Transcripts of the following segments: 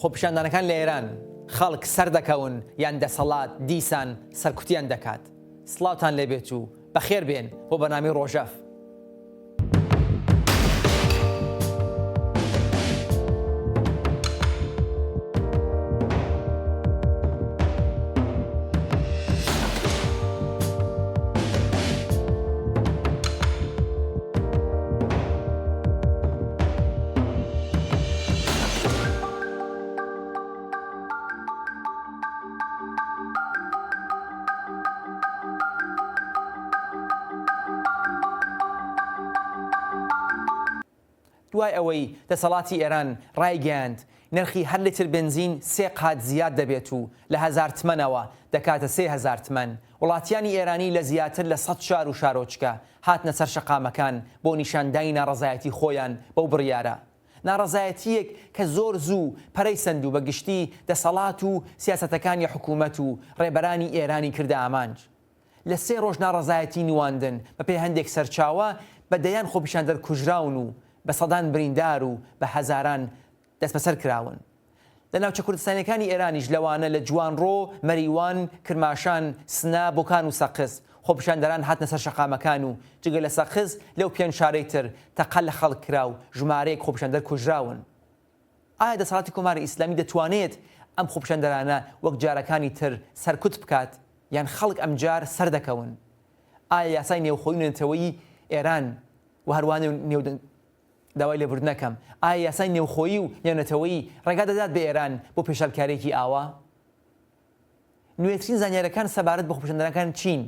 خۆپیشاندانەکان لە ئێران خەڵک سەر دەکەون یان دەسەڵات دیسان سەرکوتیان دەکات. سڵاوتان لێبێت و بەخێر بێن بۆ بەنامی ڕۆژەف. دوای ئەوەی دەسەڵاتی ئێران ڕایگەیاند نرخی هەر لیتر بنزین 3 قات زیاد دەبێت و لە 1000 تمەنەوە دەکاتە 3000 تمەن، وڵاتیانی ئێرانی لە زیاتر لە 100 شار و شارۆچکە هاتنە سەر شەقامەکان بۆ نیشاندانی ناڕەزایەتی خۆیان بەو بڕیارە. ناڕەزایەتیەک کە زۆر زوو پەرەی سند و بەگشتی دەسەڵات و سیاسەتەکانی حکوومەت و ڕێبەرانی ئێرانی کردە ئامانج. لە 3 ڕۆژ ناڕەزایەتی نواندن بە پێی هەندێک سەرچاوە بەدەیان خۆپیشاندەر کوژراون و بە سەدان بریندار و بە هەزاران دەست بەسەر کراون. لە ناوچە کوردستانیەکانی ئێرانیش لەوانە لە جوانڕۆ، مەریوان، کرماشان، سنا، بۆکان و سەقز خۆپیشاندەران هاتنە سەر شەقامەکان و جگە لە سەقز لەو 5 شارەی تر تەقەل لە خەڵک کرا و ژمارەیەک خۆپیشاندەر کوژراون. ئایا دەسەڵاتی کۆماری ئیسلامی دەتوانێت ئەم خۆپیشاندەرانە وەک جارەکانی تر سەرکوت بکات یان خەڵک ئەمجار سەر دەکەون؟ ئایا یاسای نێوخۆیی و نێونەتەوەیی ئێران و هەروانە داوای لێبوردنەکەم ئایا یاسای نێوخۆیی و نێونەتەوەیی ڕێگا دەدات بە ئێران بۆ پێشەلکارێکی ئاوا؟ نوێترین زانیاریەکان سەبارەت بە خۆپیشاندەرەکان چین.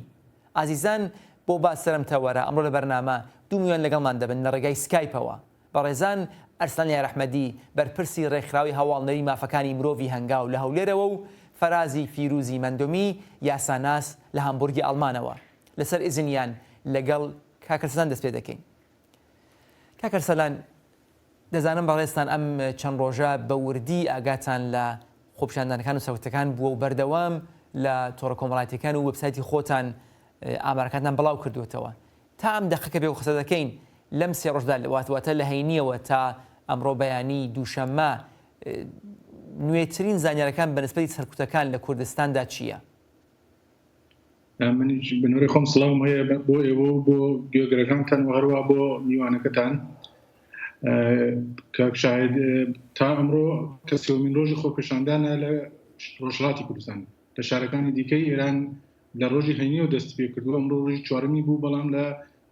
ئازیزان بۆ باس سەرمتەوەرە ئەمڕۆ لە بەرنامە 2 میلیۆن لەگەڵمان دەبن لە ڕێگای سکایپەوە. بەڕێزان ئەرسلان یارەحمەدی بەرپرسی ڕێکخراوی هەواڵنەری مافەکانی مرۆڤی هەنگاو لە هەولێرەوە و فەرازی فیروزی مەندۆمی یاساناس لە هامبورگی ئەڵمانەوە لەسەر ئیزنیان لەگەڵ کاکەرسەلان دەست پێ دەکەین. کاکەرسەلان دەزانم بەڕێستان ئەم چەند ڕۆژە بە وردی ئاگاتان لە خۆپیشاندانەکان و سەوتەکان بووە و بەردەوام لە تۆڕە کۆمەڵایەتیەکان و وەبسایتی خۆتان ئامارەکانتان بڵاو کردوێتەوە. تا ئەم دەقەکە بێ و قسە دەکەین لەم 3 ڕۆژدا واتە لە هەینیەوە تا ئەمڕۆ بەیانی دووشەممە نوێترین زانیارەکان بەنسبەتی سەرکوتەکان لە کوردستاندا چییە؟ منیش بنووری خۆم سڵاوم هەیە بۆ ئێوە و بۆ گوێگرەکانتان و هەروە بۆ میوانەکەتان. کاک شاهید تا ئەمڕۆ کە 3مین ڕۆژی خۆپیشاندانە لە ڕۆژهەڵاتی کوردستان لە شارەکانی دیکەی ئێران لە ڕۆژی هەینیەوە دەست پێ کردووە. ئەمڕۆ ڕۆژی 4می بوو، بەڵام لە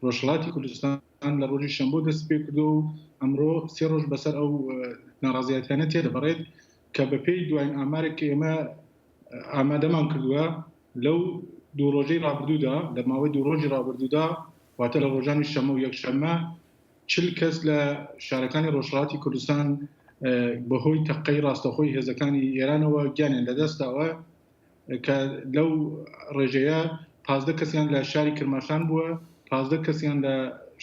ڕۆژهەڵاتی کوردستان لە ڕۆژی شەمبۆ دەست پێ کردووە و ئەمڕۆ 3 ڕۆژ بەسەر ئەو ناڕازایەتیانە تێدەبڕێت کە بەپێی دوایین ئامارێک کە ئێمە ئامادەمان کردووە لەو 2 ڕۆژەی ڕابردوودا، لە ماوەی 2 ڕۆژی ڕابردوودا واتە لە ڕۆژانی شەمە و یەکشەممە 40 کەس لە شارەکانی ڕۆژهەڵاتی کوردستان بەهۆی تەقەی ڕاستەخۆی هێزەکانی ئێرانەوە گیانیان لەدەستاوە کە لەو ڕێژەیە 15 کەسیان لە شاری کرماشان بووە، 15 کەسیان لە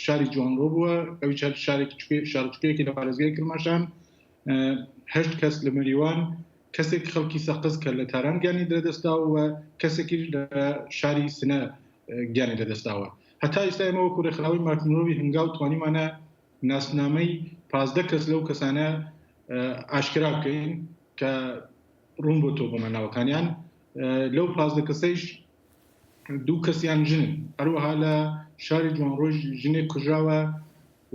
شاری جوانڕۆ بووە، ئەوی شارچکەیەکی لە پارێزگای کرماشان، 8 کەس لە مەریوان، کەسێک خەڵکی سەقز کە لە تاران گیانی لەدەستاوە و کەسێکی لە شاری سنە گیانی لەدەستاوە. هەتا ئێستا ئێمە وەکو ڕێکخراوی مافی هەنگاو توانیمانە ناسنامەی 15 کەس لەو کەسانە ئاشکرا بکەین کە ڕوون بۆ تۆ بەماناوەکانیان. لەو 15 کەسەیش 2 کەسیان ژنن، هەروەها لە شاری جوانڕۆژ ژنێک کوژراوە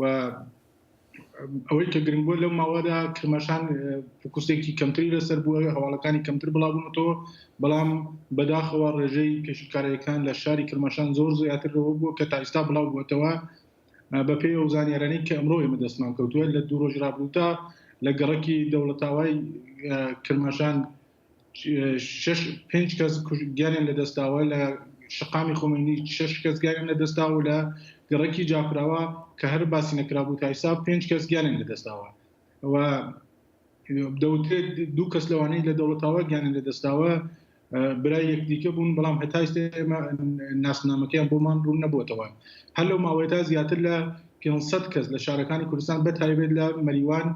و ئەوەی کە گرنگ بووە لەو ماوەدا کرماشان فکوسێکی کەمتری لەسەر بووە، هەواڵەکانی کەمتر بڵاوبوونەوە، بەڵام بەداخەوە ڕێژەی پێشکاریەکان لە شاری کرماشان زۆر زیاترەوە بووە کە تا ئێستا بڵاو بووەتەوە بەپێی ئەو زانیارانەی کە ئەمڕۆ ئێمە دەستمان کەوتووە. لە 2 ڕۆژ ڕابردوودا لە گەڕەکی دەوڵەتاوای کرماشان 5 کەس گیانیان لەدەستاوە، لە شقامی خۆمینی 6 کەس گیانیان لەدەستاوە، لە گەڕەکی جاپراوە کە هەر باسی نەکرابوو تا ئێستا 5 کەس گیانیان لەدەستاوە و دەوترێت 2 کەس لەوانەی لە دەوڵەتاوە گیانیان لەدەستاوە برای یەکدیکە بوون، بەڵام هەتا ئێستا ئێمە ناسنامەکەیان بۆمان ڕوون نەبووەتەوە. هەر لەو ماوەیەدا زیاتر لە 500 کەس لە شارەکانی کوردستان بەتایبێت لە مەریوان،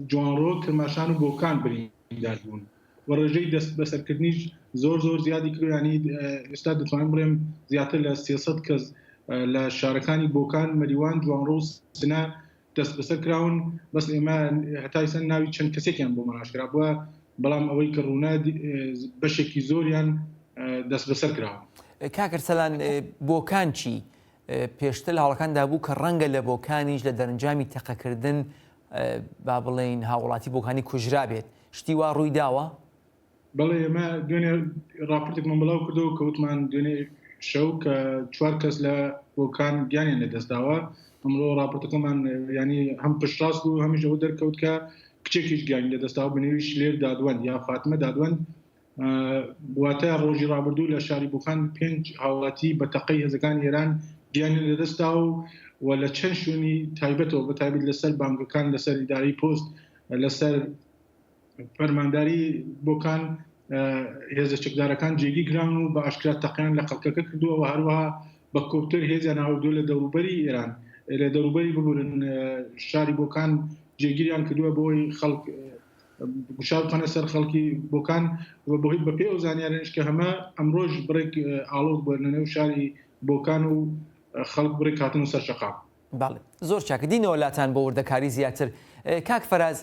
جوانڕۆ، کرماشان و بۆکان بریندار بوون و ڕێژەی دەست بەسەرکردنیش زۆر زیادی کرد. ینی ئێستا دەتوانین بڵێم زیاتر لە 300 کەس لە شارەکانی بۆکان، مەریوان، جوانڕۆ و سنە دەست بەسەر کراون بەس ئێمە هەتایسەن ناوی چەند کەسێکیان بۆ مەناشکرا بووە بەڵام ئەوەی کە ڕوونا بەشێکی زۆریان دەست بەسەر کراوە. کاکرسەلان بۆکان چی پێشتر لە هەوڵەکاندا بوو کە ڕەنگە لە بۆکانیش لە دەرەنجامی تەقەکردن با بڵێن هاوڵاتی بۆکانی کوژرا بێت شتی وا ڕووی داوە؟ بەڵێ ئێمە دوێنێ راپۆرتێکمان بڵاو کردەوە کە وتمان دوێنێ شەو کە 4 کەس لە بۆکان گیانیان لەدەستداوە ئەمڕۆ راپۆرتەکەمان ینی هەم پشتڕاست بوو هەمیش ئەوە دەرکەوت کە کچێکیش گیانی لەدەستداوە بنێویش لێر دادوەند یا فاتمە دادوەند واتە ڕۆژی ڕابردوو لە شاری بۆکان 5 هاوڵاتی بە تەقەی هێزەکانی ئێران گیانی لەدەستداوە و لە چەند شوێنی تایبەتەوە بە تایبەت لەسەر بانگەکان لەسەر ئیداری پۆست لەسەر فەرمانداری بۆکان هێزە چەکدارەکان جێگی گران و بە ئاشکرا تەقیان لە خەڵکەکە کردووە و هەروەها بە کۆپتەر هێزیان هاوردووە لە دەوروبەری ئێران لە دەوروبەری ببورن شاری بۆکان جێگیریان کردووە بۆی خەڵک گوشار بخەنە سەر خەڵکی بۆکان و بۆی بەپێ ئەو زانیارێنش کە هەمە ئەمڕۆژ بڕێک ئاڵۆز بۆ لەنێو شاری بۆکان و خەڵک بڕێک هاتن و سەرشەقام. باڵێ زۆر چاکدینەوە لاتان بۆ وردەکاری زیاتر. کاک فەراز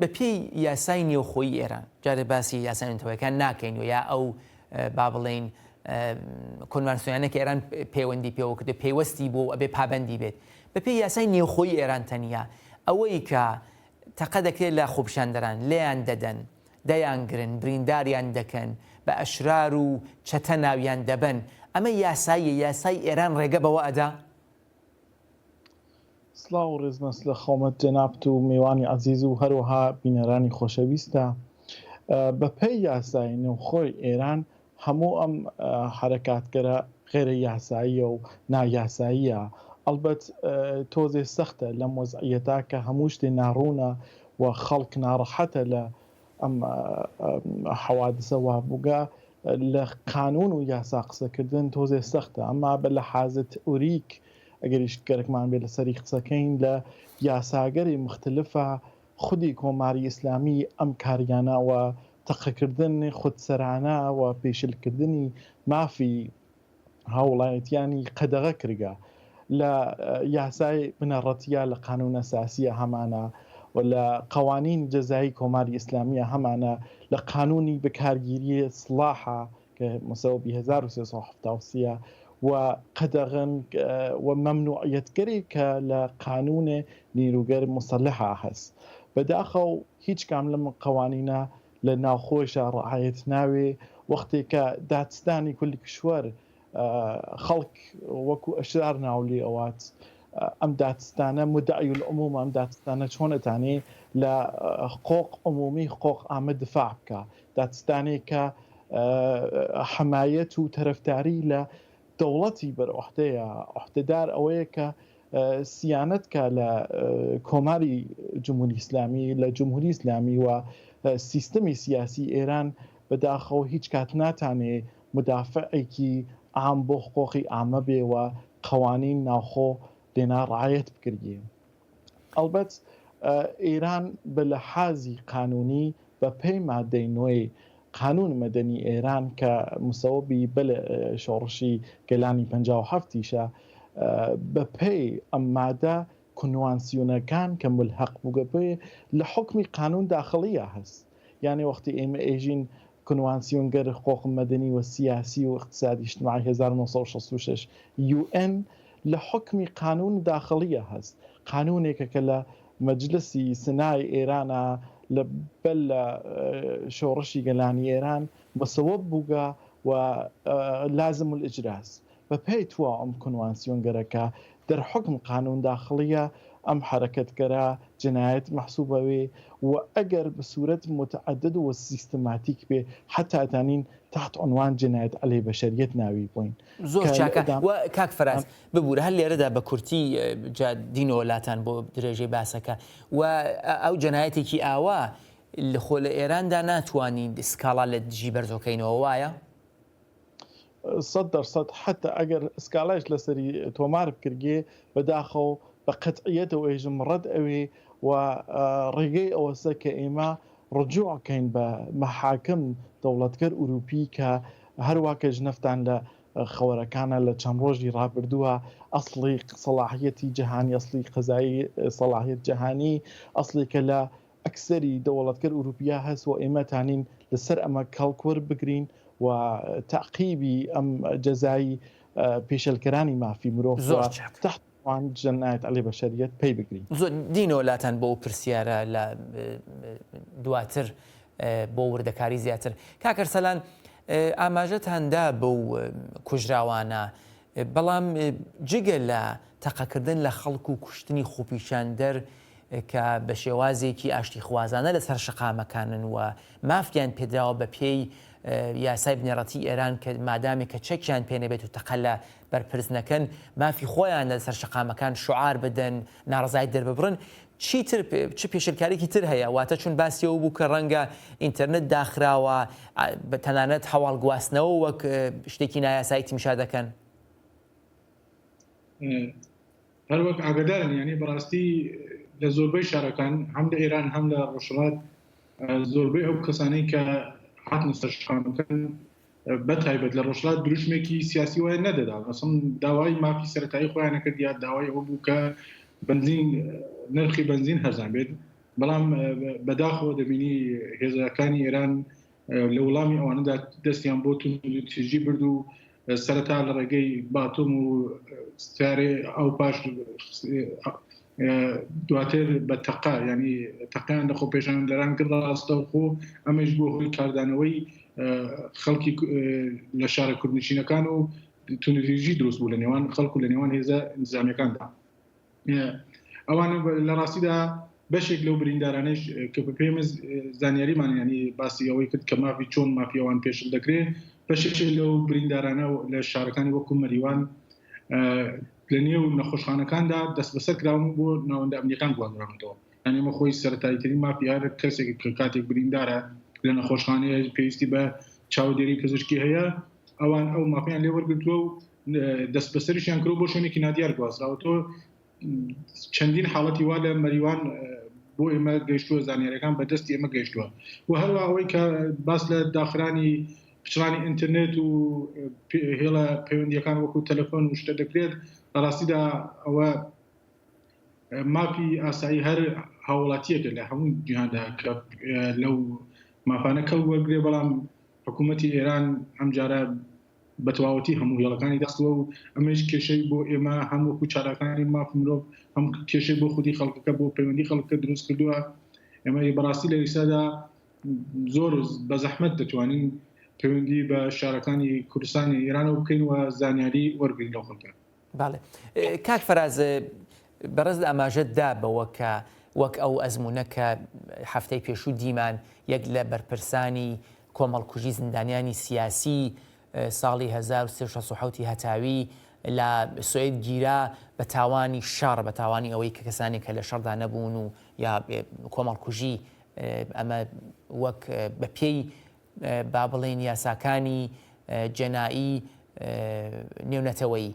بە پێی یاسای نێوخۆیی ئێران جارێ باسی یاسای نێوخۆیەکان ناکەین و یا ئەو با بڵێن کۆنڤانسیۆنیانێکی ئێران پەیوەندی پێوە کردو پێوەستی بۆ ئەبێ پابەندی بێت بە پێی یاسای نێوخۆیی ئێران تەنیا ئەوەی کە تەقە دەکرێت لە خوبشاندەران لێیان دەدەن دەیانگرن برینداریان دەکەن بە ئەشرار و چەتە ناویان دەبن ئەمە یاسای ئێران ڕێگە بەوە ئەدا؟ سڵاو و ڕێزمەس لە خۆمەت جەنابت و میوانی عەزیز و هەروەها بینەرانی خۆشەویستە. بە پێی یاسای نێوخۆی ئێران هەموو ئەم حرەکاتگەرە غێرە یاساییە و نایاساییە. ئەلبەت تۆزێ سەختە لەم وەزعیەتا کە هەموو شتێ ناڕوونە و خەڵک ناڕەحەتە لە ئەم حەوادسە وابووگە لە قانون و یاسا قسەکردن تۆزێ سەختە ئەمما بە لە حازت ئوریک ئەگەریش گەرەکمان بێت لەسەری قسەکەین لە یاساگەری مختلفە خودی کۆماری ئیسلامی ئەم کاریانەوە تەقەکردن خودسەرانە و پێشلکردنی مافی هاوڵایەتیانی قەدەغە کردگە لە یاسای بنەڕەتیە لە قانون ئەساسیە هەمانە و لە قوانین جەزایی کۆماری ئیسلامیە هەمانە لە قانونی بەکارگیری سڵاحە کە مەسەوە 1373 و قەدەغن و مەمنوعیەتگەری کە لە قانونێ نیروگەر مسلحە هەست بەداخەو هیچ کام لەم قوانینە لە ناوخۆشە ڕعایەت ناوێ وەختێک کە دادستانی کولی کشوەر خەڵک وەکو ئەشرار ناولی ئەوات ئەم دادستانە مدعی العموم ئەم دادستانە چۆنەتانێ لە حقوق عمومی حقوق عامە دفاع بکە دادستانێک کە حمایەت و تەرەفداری لە دەوڵەتی بەرعوهدەیە عوهدەدار ئەوەیە کە سیانەتکە لە کۆماری جمهوری ئیسلامی لە جمهوری ئیسلامی و سیستەمی سیاسی ئێران بەداخەوە هیچ کات ناتانێ مدافعێکی ئام بۆ حقوقی ئامە بێ و قوانین ناوخۆ لێنا ڕعایەت بکردێ. ئەلبەت ئێران بە لەحازی قانونی بە پێی مادەی نوێی قانون مەدەنی ئێران کە مسەوەبی بە شۆڕشی گەلانی 57 بە پێی ئەم مادە کنوانسیۆنەکان کە ملحق بووگە بێ لە حکمی قانون داخلیە هەست یعنی وەختی ئێمە ئێژین کنوانسیۆنگەر حقوق مەدەنی و سیاسی و اقتصادی اجتماعی 1966 UN لە حکمی قانون داخلیە هەست قانونێکە کە لە مەجلسی سنای ئێرانە لە بەل لە شۆڕشی گەلانی ئێران بەسەوەب بووگە و لازم الئجراس بە پێی تووە ئەم کنوانسیۆنگەرەکە دەرحکم قانون داخلیە ئەم حرەکەتگەرە جنایەت محسوبەوێ و ئەگەر بە صورت متعدد و سیستماتیک بێ حتا تانین تحت عنوان جنایەت عەلەی بەشەریەت ناوی بووین. زۆر چاکە و کاک فەراز ببوورە هەر لێرەدا بە کورتی دینەوە لاتان بۆ درێژەی باسەکە و ئەو جنایەتێکی ئاوا لەخۆ لە ئێراندا ناتوانین سکاڵا لە دژی بەرزۆکەینەوە وایە؟ 100% حتا ئەگەر سکاڵایش لەسەری تۆمار بکردێ بەداخەو بە قەتعیەتەوە ئێژم ڕەت ئەوێ و ڕێگەی ئەوەسە کە ئێمە ڕجوعکەین بە مەحاکم دەوڵەتگەر ئوروپی کە هەروە کە ژنەفتان لە خەوەرەکانە لە چەند ڕۆژی ڕابردووە ئەسڵی سەلاحیەتی جەهانی ئەسڵی قەزایی سەلاحیەت جەهانی ئەسڵێکە لە ئەکسەری دەوڵەتگەر ئوروپیا هەست و ئێمەتانین لەسەر ئەمە کەڵکوەر بگرین و تەعقیبی ئەم جەزایی پێشەلکەرانی مافی مرۆڤ تحتوان جەنایەت عەلەی بەشەریەت پێی بگرین. زۆر دینەوەلاتەن بۆ پرسیارە لە دواتر بۆ وردەکاری زیاتر. کاکەرسەلان ئاماژەتاندا بەو کوژراوانە، بەڵام جگە لە تەقەکردن لە خەڵک و کوشتنی خۆپیشاندەر کە بە شێوازێکی ئاشتی خوازانە لەسەر شقامەکانن و مافیان پێدراوە بە پێی یاسای بنێڕەتی ئێران کە مادامێک کە چەکیان پێنەبێت و تەقە لە بەرپرس نەکەن مافی خۆیان لەسەر شقامەکان شعار بدەن، ناڕزای دەرببڕن، چ پێشرکارێکی تر هەیە؟ واتە چون باسیەوە بوو کە ڕەنگە ئینتەرنێت داخراوە تەنانەت هەواڵ گواستنەوە وەک شتێکی نایاسایی تیمشا دەکەن. هەر وەک ئاگادارن، یعنی بەڕاستی لە زۆربەی شارەکان هەم لە ئێران هەم لە ڕۆژهەڵات زۆربەی ئەو کەسانەی کە هاتنە سەر شقامەکان بەتایبەت لە ڕۆژهەڵات دروشمێکی سیاسی وایە نەدەدا، مەسەڵەن داوای مافی سەرەتایی خۆیان نەکرد یا داوای ئەوە بوو کە بنزین نرخی بنزین هەرزان بێت، بەڵام بەداخەوە دەبینی هێزەکانی ئێران لە وەڵامی ئەوانەدا دەستیان بۆ تیژی برد و سەرەتا لە ڕێگەی باتۆم و ستارێ ئەو پاش دواتر بە تەقا، ینی تەقیان لە خۆپێشان لەران کرد ڕاستە خۆ ئەمەش بۆ هۆی کاردانەوەی خەڵکی لە شارە کوردنشینەکان و تونریژی دروست بوو لە نێوان خەڵک و لە نێوان هێزە نظامیەکاندا. ئەوان لە ڕاستیدا بەشێک لەو بریندارانش کە پێم زانیاریمان ینی باسی ئەوەی کرد کە مافی چۆن مافیەوان پێشل دەکرێت، بەشێک لەو بریندارانە لە شارەکانی وەکو مەریوان لە نێو نەخۆشخانەکاندا دەست بەسەر کراون بۆ ناوەندە ئەمنیەکان گواندراونەوە. یعنی ئەمە خۆی سەرەتاییترین مافی هەر کەسێک کە کاتێک بریندارە لە نەخۆشخانەیە پێویستی بە چاودێری پزیشکی هەیە، ئەوان ئەو مافیان لێ وەرگرتووە و دەست بەسەریشیان کرد بۆ شوێنێکی نادیار گواستراوەتەوە. چەندین حاڵەتی وا لە مەریوان بۆ ئێمە گەیشتووە، زانیاریەکان بەدەستی ئێمە گەیشتووە و هەروە ئەوەی کە باس لە داخرانی پچڕانی ئینتەرنێت و هێڵە پەیوەندیەکان وەکو تەلەفۆن و شتە دەکرێت، لە ڕاستیدا ئەوە مافی ئاسایی هەر هاوڵاتیەکە لە هەموو جیهاندا کە لەو مافانە کەڵ وەرگێ، بەڵام حکوومەتی ئێران ئەمجارە بە تەواوەتی هەموو هێڵەکانی دەستووە و ئەمەش کێشەی بۆ ئێمە هەم وەکو چارەکانی مافی مرۆڤ هەم کێشەی بۆ خودی خەڵکەکە بۆ پەیوەندی خەڵکە دروست کردووە. ئێمە بەڕاستی لە ئێستادا زۆر بە زەحمەت دەتوانین پەیوەندی بە شارەکانی کوردستانی ئێرانەوە بکەین و زانیاری وەرگین لەو خەڵکە. باڵێ کاک فەراز، بەڕێز لە ئاماژەتدا بەوە کە وەک ئەو ئەزمونەکە هەفتەی پێشوو دیمان یەک لە بەرپرسانی کۆمەڵکوژی زیندانیانی سیاسی ساڵی 1960 هەتاوی لە سوێد گیرا بە تاوانی شەڕ، بە تاوانی ئەوەی کە کەسانێک کە لە شەڕدا نەبوون و یا کۆمەڵکوژی ئەمە وەک بە پێی با بڵێن یاساکانی جەنایی نێونەتەوەی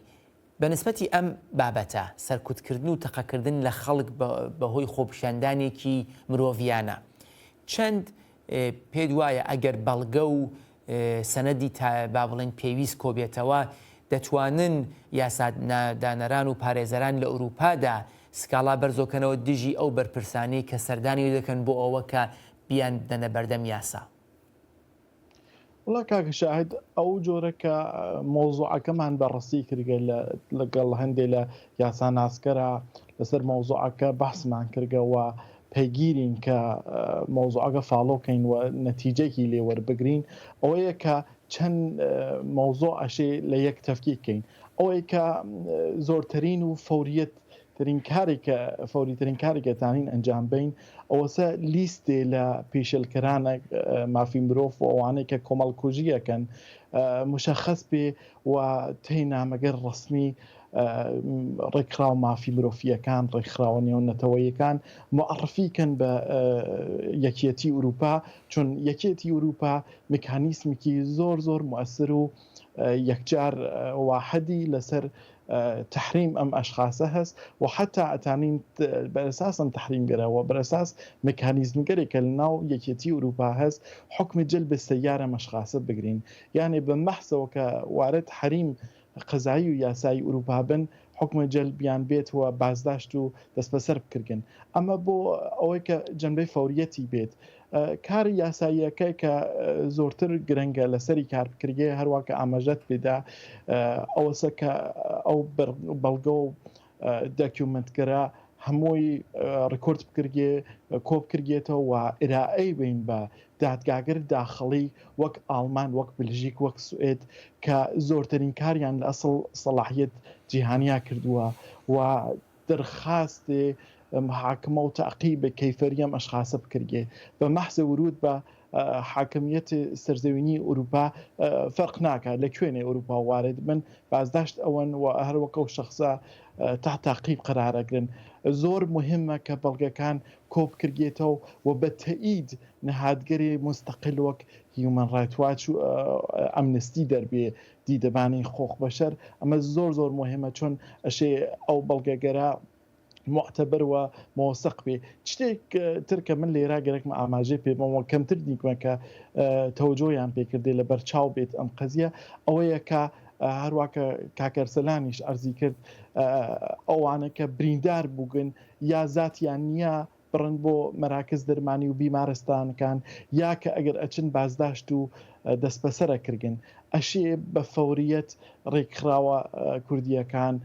بەنسبەتی ئەم بابەتە سەرکوتکردن و تەقەکردن لە خەڵک بەهۆی خۆپیشاندانێکی مرۆڤیانە، چەند پێت وایە ئەگەر بەڵگە و سەنەدی با بڵێن پێویست کۆبێتەوە دەتوانن یاسادانەران و پارێزەران لە ئەوروپادا سکاڵا بەرزۆکەنەوە دژی ئەو بەرپرسانەی کە سەردانی دەکەن بۆ ئەوە کە بیان بدەنە بەردەم یاسا؟ وڵا کاکە شاهد ئەو جۆرە کە مۆزوعەکەمان بەڕستی کردگە لەگەڵ هەندێک لە یاسا ناسکەرە لەسەر مۆزوعەکە بەحسمان کردگەوە پەیگیرین کە مۆزوعەکە فاڵۆکەین و نەتیجەیەکی لێوەربگرین، ئەوەیە کە چەند مۆزوع ئەشێ لە یەک تەفکیکەین، ئەوەیە کە زۆرترین و فەوریترین کارێکەتانین ئەنجام بین ئەوەسە لیستێ لە پێشەلکەرانە مافی مرۆڤ و ئەوانەی کە کۆمەڵکوژیەکەن مشەخەص بێ و تێی نامەگەر ڕسمی ڕێکخراو مافی مرۆڤیەکان، ڕێکخراوە نێونەتەوەیەکان معرفیکەن بە یەکێتی ئوروپا، چون یەکێتی ئوروپا میکانیسمێکی زۆر مؤثر و یەکجار واحدی لەسەر تحریم ئەم ئەشخاصە هەست و حتا ئەتانین بەرەساسم تحریمگەرە و بەرەساس مکانیزمگەرێکە لە ناو یەکێتی ئوروپا هەست حکمی جلب السەیارە مەشخاصە بگرین یعنی بە مەحسەوە کە وارد حریم قەزایی و یاسایی ئوروپا بن حکم جلبیان بێت و بازداشت و دەست بەسەر بکردن ئەمە بۆ ئەوەی کە جەنبەی فەوریەتی بێت کاری یاساییەکەی کە زۆرتر گرنگە لەسەری کارکردگێ هەروەکە ئاماژەت بێدا ئەوەسە کە ئەو بەڵگە و داکیومنتگەرە هەمووی ڕکۆرد بکردێ کۆ بکردێتەوە و ئێرائەی بین بە دادگاگر داخڵی وەک ئاڵمان وەک بلژیک وەک سوئێد کە زۆرترین کاریان لە ئەسڵ سەلاحیەت جیهانیا کردووە و دەرخاستێ محاکمە و تەعقیب کەیفەریەم ئەشخاصە بکردێ بە مەحزە ورود بە حاکمیەت سەرزەوینی ئوروپا فەرق ناکات لە کوێنێ ئوروپا وارد بن بازداشت ئەوەن و هەروەکە و شخصە تحت تعقیب قرارەگرن زۆر مهمە کە بەڵگەکان کۆ بکردێتەوە و بە تەئید نەهادگەری مستەقل وەک هیومەن ڕایت واچ و ئەمنستی دەربێ دیدەبانی خۆخ بەشەر ئەمە زۆر زۆر مهمە چۆن ئەشێ ئەو بەڵگەگەرە معتبر و موثق بێ شتێک ترکە من لێرا گەرەکمە ئاماژێ پێمەوە کەمتر دیکمە کە تەوجۆیان پێکردێ لە بەرچاو بێت ئەم قەزیە ئەوەیە کە هەروواکە کاکەرسەلانیش ئەرزی کرد ئەوانە کە بریندار بووگن یا زاتیان نییە بڕن بۆ مەراکز دەرمانی و بیمارستانەکان یا کە ئەگەر ئەچن بازداشت و دەست بەسەرە کردن ئەشێ بە فەوریەت ڕێکخراوە کوردیەکان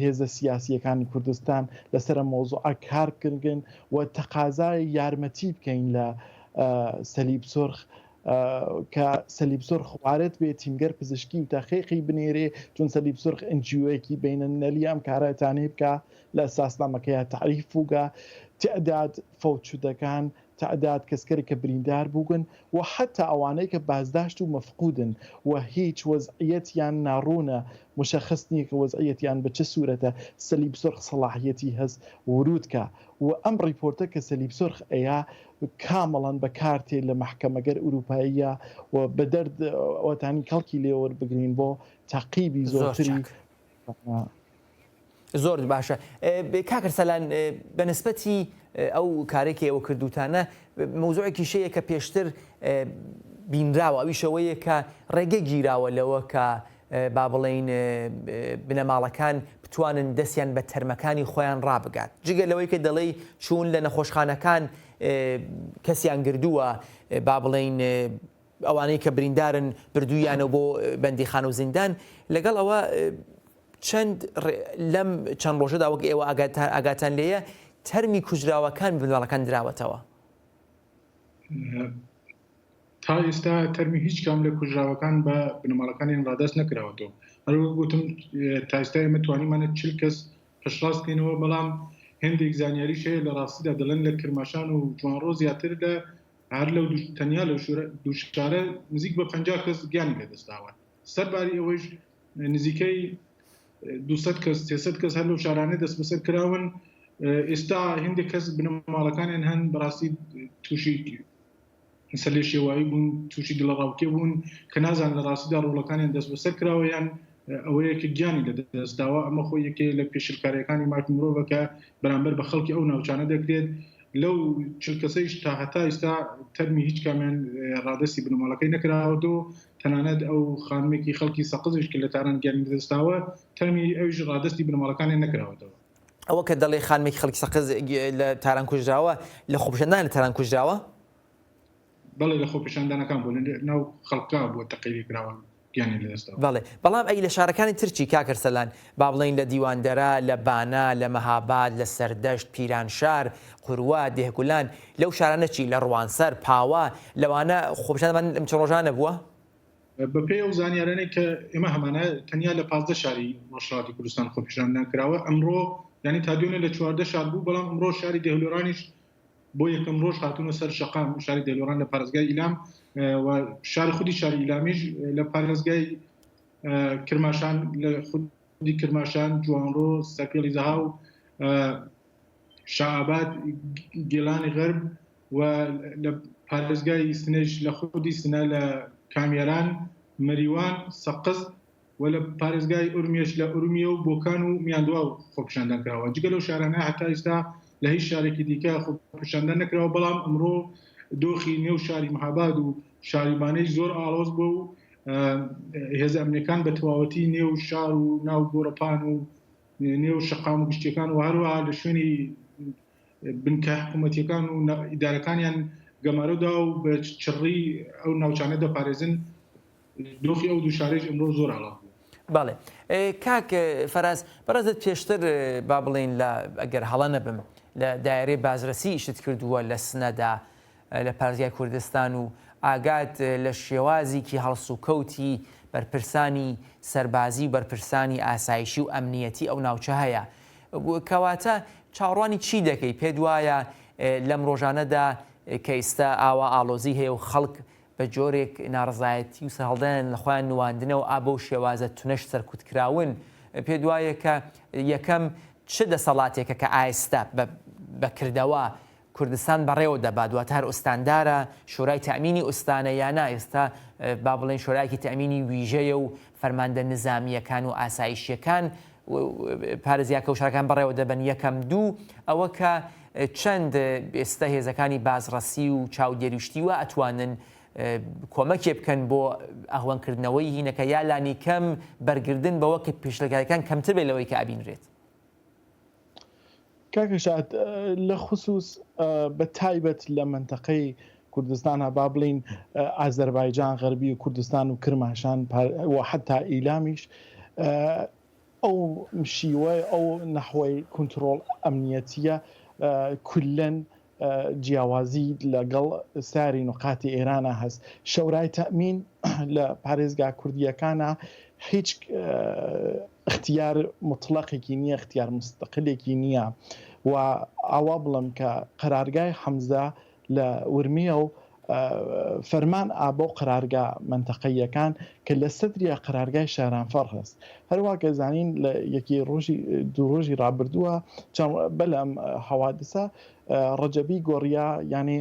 هێزە سیاسیەکانی کوردستان لەسرە مۆزوعە کارکردن و تەقازای یارمەتی بکەین لە سەلیب سرخ کە سەلیب سرخ وارد بێت تیمگەر پزیشکی و تەخیقی بنێرێ چون سەلیب سرخ NGOیەکی بینەلمللی ئەم کارەتانێ بکە لە ئەساسنامەکەیە تعریف بووگە تعداد فەوتشودەکان تعداد کەسکەری کە بریندار بووگن و حتا ئەوانەی کە بازداشت و مەفقودن و هیچ وەزعیەتیان ناڕوونە مشخص نییە کە وەزعیەتیان بە چه سوورەتە سەلیب سرخ سەلاحیەتی هەست ورودکە و ئەم ڕیپۆرتە کە سەلیب سرخ ئەیە کامەڵەن بە کارتێ لە محکەمەگەر ئوروپاییە و بە دەرد ئەوەتانی کەڵکی لێوەربگرین بۆ تاقیبی زۆرتری زۆر باشە کاکەرسەلان بەنسبەتی ئەو کارێکی ئەوە کردوتانە مەوزوعێکی شەیە کە پێشتر بینراوە ئەویشەوەیە کە ڕێگە گیراوە لەوە کە با بڵێن بنەماڵەکان بتوانن دەستیان بە تەرمەکانی خۆیان ڕابگات جگە لەوەی کە دەڵێ چوون لە نەخۆشخانەکان کەسیان گردووە با بڵێن ئەوانەی کە بریندارن بردوویانە بۆ بەندیخان و زیندان لەگەڵ ئەوە لەم چەند ڕۆژەدا وەک ئێوە ئاگاتان لێیە تەرمی کوژراوەکان بنەماڵەکان دراوەتەوە تا ئێستا تەرمی هیچ کام لە کوژراوەکان بە بنەماڵەکانیان ڕادەست نەکراوەتەوە هەروەک گوتم تا ئێستا ئێمە توانیمانە 40 کەس پشتڕاستکەینەوە بەڵام هێندێک زانیاریش هەیە لە ڕاستیدا دەڵێن لە کرماشان و جوانڕۆ زیاتر لە هەر لەو تەنیا لەو دووشارە نزیک بە 50 کەس گیانی لەدەستاوە سەرباری ئەوەش نزیکەی 200 کەس 300 کەس هەر لەو شارانە دەست بەسەر کراون ئێستا هێندێک کەس بنەماڵەکانیان هەن بەڕاستی تووشی سەلێ شێوایی بوون تووشی دڵەڕاوکێ بوون کە نازان لە ڕاستیدا ڕۆڵەکانیان دەست بەسەر کراوەیان ئەوەیە کە گیانی لەدەستداوە ئەمە خۆی یەکێ لە پێشلکاریەکانی ماکی مرۆڤە کە بەرامبەر بە خەڵکی ئەو ناوچانە دەکرێت لەو 40 کەسەیش تا هەتا ئێستا تەرمی هیچ کامیان ڕادەستی بنەماڵەکەی نەکراوەتەوە تەنانەت ئەو خانمێکی خەڵکی سەقزش کە لە تاران گیانی لەدەستداوە تەرمی ئەویش ڕادەستی بنەماڵەکانی نەکراوەتەوە ئەوە کە دەڵێ خانمێکی خەڵکی سەقز لە تاران کوژراوە لە خۆپیشاندان لە تاران کوژراوە بەڵێ لە خۆپیشاندانەکان بۆ ناو خەڵکا بۆ تەقیری کراوە گیانی لەدەستەوە بەڵێ بەڵام ئەی لە شارەکانی ترکی کاکەرسەلان با بڵێن لە دیواندەرە لە بانا لە مەهاباد لە سەردەشت پیرانشار قوروا دێهگولان لەو شارانە چی لە ڕوانسەر پاوا لەوانە خۆپیشاندان ئەم چ ڕۆژانە بووە بەپێی ئەو زانیارانەی کە ئێمە هەمانە تەنیا لە 15 شاری ڕۆژهەڵاتی کوردستان خۆپیشاندان کراوە ئەمڕۆ ینی تا دوێنێ لە 14 شار بوو بەڵام ئەمڕۆ شاری دێهلۆرانیش بۆ یەکەم ڕۆژ هاتوونە سەر شەقام شاری دێلۆران لە پارێزگای ئیلام و شاری خودی شاری ئیلامیش لە پارێزگای کرماشان لە خودی کرماشان جوانڕۆ سەپێڵی زەهاو شعبات گێلانی غەرب و لە پارێزگای سنێژ لە خودی سنە لە کامیێران مەریوان سەقز و لە پارێزگای ئورمیش لە ئورمیە و بۆکان و میاندوا خۆپیشاندان کراوە جگە لەو شارانە هەتا ئێستا لە هیچ شارێکی دیکە خۆپیشاندان نەکراوە بەڵام ئەمڕۆ دۆخی نێو شاری مەهاباد و شاریبانەی زۆر ئاڵۆز بوو و هێز ئەمنیەکان بە تەواوەتی نێو شار و ناو گۆڕەپان و نێو شەقام و گشتیەکان و هەروەها لە شوێنی بنکە حکوومەتیەکان و ئیدارەکانیان گەمارەدا و بە چڕی ئەو ناوچانە دەپارێزن دۆخی ئەو دوو شارێژ ئەمڕۆ زۆر ئاڵا بوو. بەڵێ کاک فەراز بەڕێزت پێشتر با بڵین لە ئەگەر هەڵە نەبم لە دایرەی بازرسی ئیشت کردووە لە سنەدا لە پارێزگای کوردستان و ئاگات لە شێوازێکی هەڵسوکەوتی بەرپرسانی سەربازی و بەرپرسانی ئاسایشی و ئەمنیەتی ئەو ناوچە هەیە کەواتە چاڕوانی چی دەکەی پێ وایە لەم ڕۆژانەدا کە ئێستا ئاوا ئاڵۆزی هەیە و خەڵک بە جۆرێک ناڕزایەتی و سەهەڵدان لە خۆیان نواندنەوە ئابە و شێوازە تونەش سەرکوتکراون پێ وایە کە یەکەم چ دەسەڵاتێکە کە ئایستا بەکردەوە کوردستان بەڕێوە دەبات دواتە هەر ئوستاندارە شورای تەمینی ئوستانە یانە ئێستا با بڵێن شورایەکی تەمینی ویژەیە و فەرماندە نظامیەکان و ئاسایشیەکان پارێزیاکە و شارەکان بەڕێوە دەبن یەکەم دوو ئەوە کە چەند ئێستا هێزەکانی بازڕەسی و چاودێریشتی وە ئەتوانن کۆمەکێ بکەن بۆ ئەهوەنکردنەوەی هینەکە یا لانی کەم بەرگردن بەوە کە پێشلەکەەکان کەمتر بێت لەوەی کە ئابینرێت. کاکەشات لە خصوص بە تایبەت لە منتەقەی کوردستانە با بڵین ئازەربایجان غەربی و کوردستان و کرماشان و حتا ئیلامیش ئەو شیوە ئەو نەحوەی کنترۆل ئەمنیەتیە کولەن جیاوازی لەگەڵ ساری نقاتی ئێرانە هەست شەورای تەمین لە پارێزگا کوردیەکانە هیچ اختیار مطلقێکی نییە اختیار مستقلێکی نییە و ئاوا بڵم کە قەرارگای حەمزە لە ورمیە و فەرمان ئابۆ قەرارگا منتەقەیەکان کە لە سەدریا قەرارگای شارانفەر هەست هەروە کە زانین لە یەکی دوو ڕۆژی ڕابردووە بەلەم حەوادسە ڕەجەبی گۆڕیا یعنی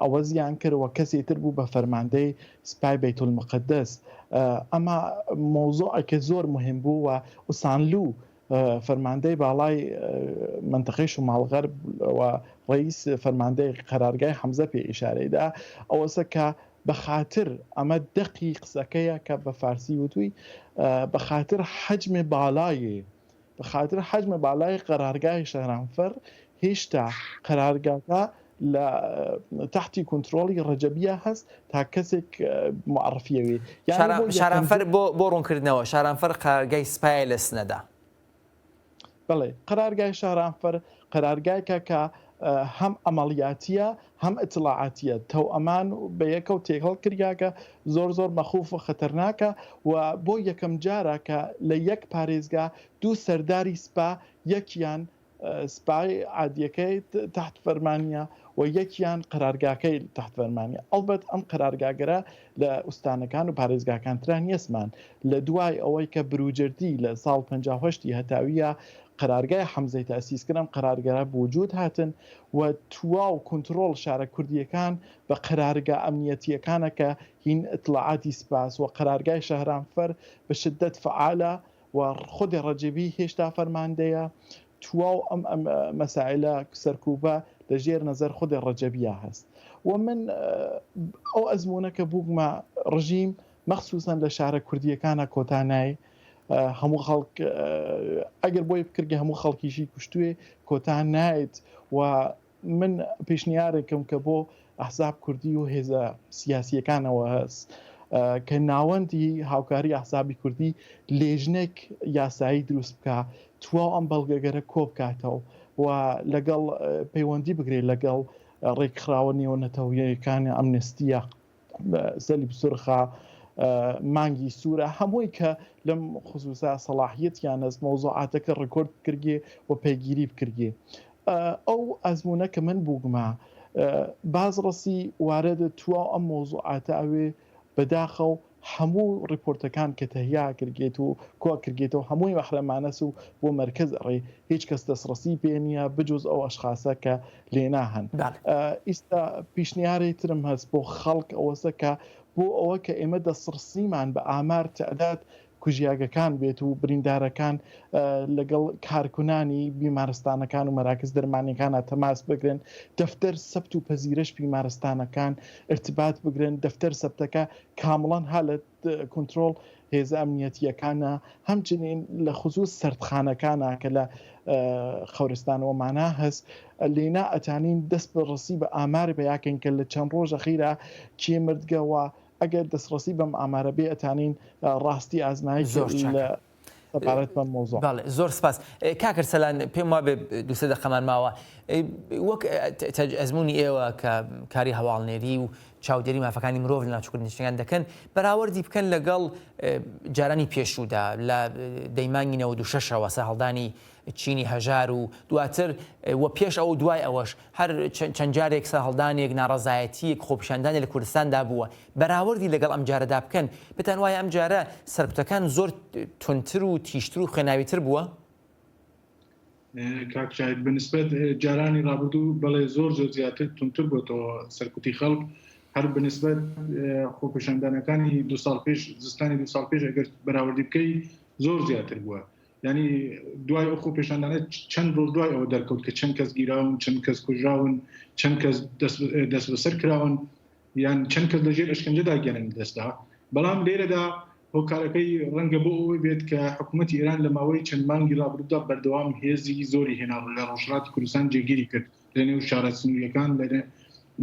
ئەوە زیان کردەوە کەسێک تر بوو بە فەرماندەی سپای بەیتولمەقدس ئەمە مۆزوعێکە زۆر مهم بوو و ئوسانلو فەرماندەی باڵای منتەقەی شمالغەرب و ڕئیس فەرماندەی قەرارگای حەمزە پێ ئیشارەیدا ئەوەسە کە بەخاتر ئەمە دەقی قسەکەیە کە بە فارسی وتووی بەخاتر حەجمێ باڵایێ بەخاتر حەجمە باڵای قەرارگای شەهرانفەر هێشتا قەرارگاکە لە تحتی کنترۆلی ڕەجەبیە هەست تا کەسێک معرفیەوێ شارانفەر بۆ ڕوونکردنەوە شارانفەر قەرارگای سپایە لە سنەدا بڵێ قەرارگای شارانفەر قەرارگایکە کە هەم ئەمەڵیاتیە هەم ئەتلاعاتیە تەو ئەمان بە یەکە و تێکەڵ کردیاکە زۆر مەخوف و خەتەرناکە و بۆ یەکەم جارە کە لە یەک پارێزگا دوو سەرداری سپا یەکیان سپای عادیەکەی تحت فەرمانیە و یەکیان قەرارگاکەی تحت فەرمانیە ئەڵبەت ئەم قەرارگاگەرە لە ئوستانەکان و پارێزگاکانتران یەسمان لە دوای ئەوەی کە بروجردی لە ساڵ 58 هەتاویە قەرارگای حەمزەی تەسیسکردن قەرارگەرە بوجود هاتن و تواو کنترۆل شارە کوردیەکان بە قەرارگا ئەمنیەتیەکانە کە هین ئەتلاعاتی سپاس و قەرارگای شەهرانفەر بە شدت فعالە و خودی ڕەجەبی هێشتا فەرماندەیە تواو ئەم مەسائلە سەرکوبە لە ژێر نەزەر خودی ڕەجەبیە هەست و من ئەو ئەزمونەکە بوومە ڕژیم مەخسوسن لە شارە کوردیەکانە کۆتانای هەموو خەڵک ئەگەر بۆی بکردگە هەموو خەڵکیشی کوشتوێ کۆتان نایێت و من پێشنیارێکم کە بۆ ئەحزاب کوردی و هێزە سیاسیەکانەوە هەست کە ناوەندی هاوکاری ئەحزابی کوردی لێژنێک یاسایی دروست بکە تواو ئەم بەڵگەگەرە کۆ بکاتەوە و لەگەڵ پەیوەندی بگرێت لەگەڵ ڕێکخراوە نێوەنەتەوەیەکانی ئەمنستیە سەلیب سورخە مانگی سوورە هەمووی کە لەم خصوصا سەلاحیەتیان هەست مۆزوعاتەکە ڕکۆرد بکردێ و پێگیری بکردێ ئەو ئەزمونە کە من بووگمە بازڕەسی وارەدە تواو ئەم مۆزوعاتە ئەوێ بەداخەو هەموو ڕیپۆرتەکان کە تەهیا کردێت و کۆ کردێتەوە هەمووی بەحرەمانەس و بۆ مەرکز ڕێ هیچ کەس دەسڕەسی پێ نییە بجوز ئەو ئەشخاصە کە لێنا هەن ئیستا پیشنیارێک ترم هەست بۆ خەڵک ئەوەسە کە بۆ ئەوە کە ئێمە دەسڕسیمان بە ئامار تعداد کوژیاگەکان بێت و بریندارەکان لەگەڵ کارکنانی بیمارستانەکان و مەراکز دەرمانیەکانە تەماس بگرن، دەفتەر سەبت و پەزیرش بیمارستانەکان ارتباط بگرن، دەفتەر سەبتەکە کامڵان ها لە کۆنتترۆل هێز ئەمنیەتیەکانە، هەمچنین لە خصوص سەردخانەکانە کە لە خەورستانەوەمانە هەست لێنا ئەتانین دەست بەڕسی بە ئامار بەیاکەین کە لە چەند ڕۆژە خیرا کێ مردگەوە ئەگەر دەستڕسی بەم ئامارە بێ ئەتانین ڕاستی ئازمایی زۆر سەپارەت بەم مۆزۆ. زۆر سپاس. کاکرسەلان پێم وا بێ دووسێ دەقەمان ماوە وەک ئەزمموی ئێوە کە کاری هەواڵنێری و چاودێری مافەکانی مرۆڤ لە ناوچووکردنیشتەکان دەکەن بەراوردی بکەن لەگەڵ جارانی پێشوودا لە دەیمانی 96ەوە سە هەڵدانی چینی هەژار و دواتر وە پێش ئەو دوای ئەوەش هەر چەند جارێک سە هەڵدانێک ناڕەزایەتیەک خۆپیشاندانی لە کوردستاندا بووە بەراوردی لەگەڵ ئەم جارەدا بکەن بتان وایە ئەم جارە سەرکوتەکان زۆر تونتر و تیشتر و خوێناویتر بووە؟ کاکشاید بنسبەت جارانی ڕابردوو بەڵێ زۆر زیاتر تونتر بۆتەوە سەرکوتی خەڵک هەر بنسبەت خۆپیشاندانەکانی 2 ساڵ پێش زستانی 2 ساڵ پێش ئەگەر بەراوردی بکەی زۆر زیاتر بووە. ینی دوای ئەو خۆپیشاندانە چەند ڕۆژ دوای ئەوە دەرکەوت کە چەند کەس گیراون، چەند کەس کوژراون، چەند کەس دەست بەسەر کراون، یان چەند کەس لەژێر ئەشکەنجەدا گەنن دەستا. بەڵام لێرەدا هۆکارەکەی ڕەنگە بۆ ئەوەی بێت کە حکوومەتی ئێران لە ماوەی چەند مانگی ڕابردوودا بەردەوام هێزی زۆری هێنا لە ڕۆژهەڵاتی کوردستان جێگیری کرد لە نێو شارە سنووریەکان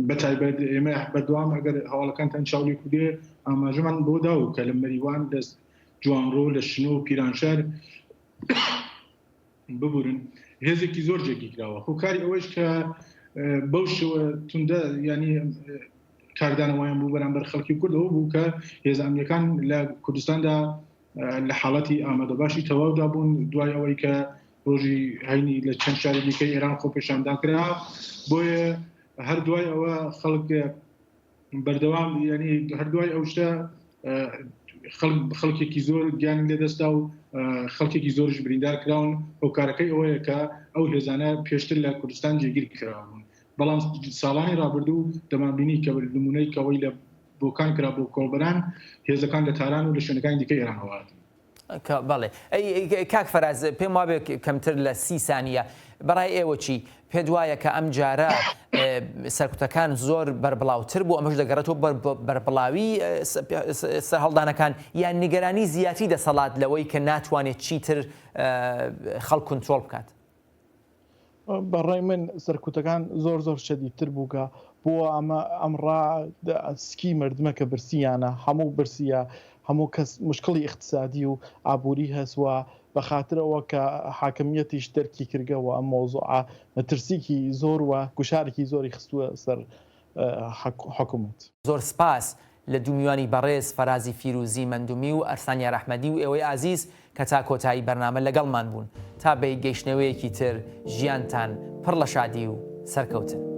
بەتایبەت ئێمە بەردەوام ئەگەر هەواڵەکانتان چاولی کودێ ئاماژەمان بۆ داو کە لە مەریوان دەست جوانڕۆ لە شنۆ و پیرانشار ببورن هێزێکی زۆر جێگی کراوە. هۆکاری ئەوەش کە بەو شێوە توندە ینی کاردانەوەیان بوو بەرامبەر خەڵکی کوردەوە بوو کە هێز ئەمنیەکان لە کوردستاندا لە حاڵەتی ئامادەباشی تەواودا بوون دوای ئەوەی کە ڕۆژی هەینی لە چەند شاری دیکەی ئێران خۆپیشاندان کرا. بۆیە هەر دوای ئەوە خەڵک بەردەوام ینی هەر دوای ئەو شتە خەڵکێکی زۆر گیانی لێدەستا و خەڵکێکی زۆرش بریندار کراون. هۆکارەکەی ئەوەیە کە ئەو هێزانە پێشتر لە کوردستان جێگیر کراون. بەڵام ساڵانی ڕابردوو دەمانبینی کە نمونەی کەەوەی لە بۆکان کرا بۆ کۆڵبەران هێزەکان لە تاران و لە شوێنەکانی دیکە ئێران هەوات. بەڵێ کاک فەراز پێم وابێ کەمتر لە 30 سانیە بەڕای ئێوە چی پێ دوایە کە ئەم جارە سەرکوتەکان زۆر بەربڵاوتر بوو ئەمەش دەگەڕێتەوە بەربڵاوی هەڵدانەکان یان نیگەرانی زیاتی دەسەڵات لەوەی کە ناتوانێت چیتر خەڵک کۆنترۆڵ بکات؟ بەڕای من سەرکوتەکان زۆر شەدیدتر بووکە بۆ ئەمڕا سکی مردمە کە برسیانە هەموو برسیە هەموو کەس مشکڵی اقتصادی و ئابووری هەسووە بە خاطرەوە کە حاکمیەتیش دەرکی کردەوە ئەم مۆزوعە ترسیکی زۆر وە گوشارێکی زۆری خستووە سەر حکوومەت. زۆر سپاس لە دوومیوانی بەڕێز فەرازی فیروزی مەندومی و ئەرسانی ڕەحمەدی و ئێوەی ئازیز کە تا کۆتایی بەرنامە لەگەڵمان بوون تا بە گەیشتنەوەیەکی تر ژیانتان پڕ لە شادی و سەرکەوتن.